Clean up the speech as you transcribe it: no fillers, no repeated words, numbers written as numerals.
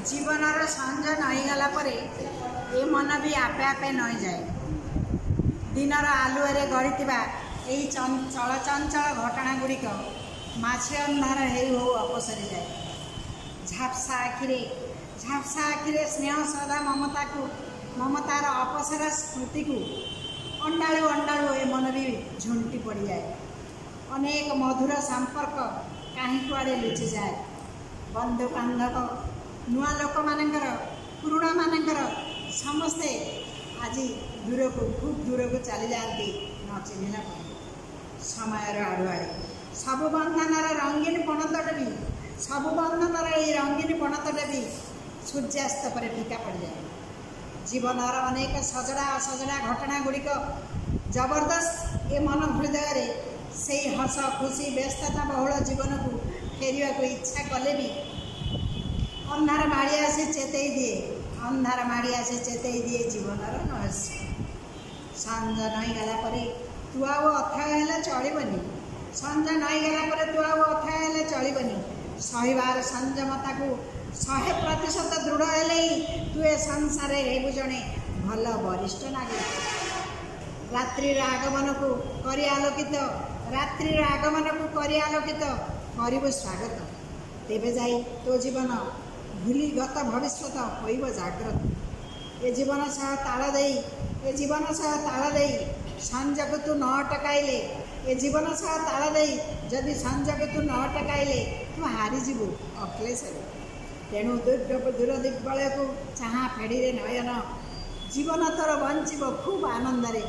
जीवनर संज नईगला ये मन भी आपे आपे नई जाए। दिनर आलुअरे गढ़ी यही चल चंचल घटना गुड़िक माझे अंधार हो अपसरी जाए। झापसा आखिरे स्नेह श्रद्धा ममतार अपसरा स्मृति को अंडाणु अंडाणु ए मन भी झुंटी पड़ जाए। अनेक मधुर संपर्क कहीं कुआड़े लुचि जाए। बंधु बांधव नुआ लोक मानकर पुराणा मानकर समस्ते आज दूर को खूब दूर को चली जाती न चिन्हला समय आड़ुआड़े सबु बंधनर रंगीन पणतट भी सबु बंधनर ये रंगीन पणतट भी सूर्यास्त पर फीका पड़ जाए। जीवनर अनेक सजड़ा असजड़ा घटना गुड़िक जबरदस्त ए मन हृदय से हस खुशी व्यस्तता बहुल जीवन को फेरवा को इच्छा कले भी अंधार माड़ी आसे चेतई दिए अंधार माड़ी आसे चेतई दिए जीवनर रहस्य। संज नईगला तू आउ अथय हेले चलबनी संज नईगला तू आउ अथय हेले चलबनी। सहिबार संयमता को 100% दृढ़ हेले ही तू ए संसार हेबु जणे भल वरिष्ठ नागरिक। रात्रिर आगमन को करी आलोकित करू स्वागत। तेबे जाई तो जीवन भूली गत भविष्यत होइब जाग्रत। ए जीवन सह ताल देई संज को तू न अटकाइले ए जीवन सह ताल देई जदि संज को तू न अटकाइले तू हारीजु अक्लेशरे। तेणु दूर दिग्बलय को चाह फेड़ी नयन जीवन तोर बंचब खूब आनंदरे।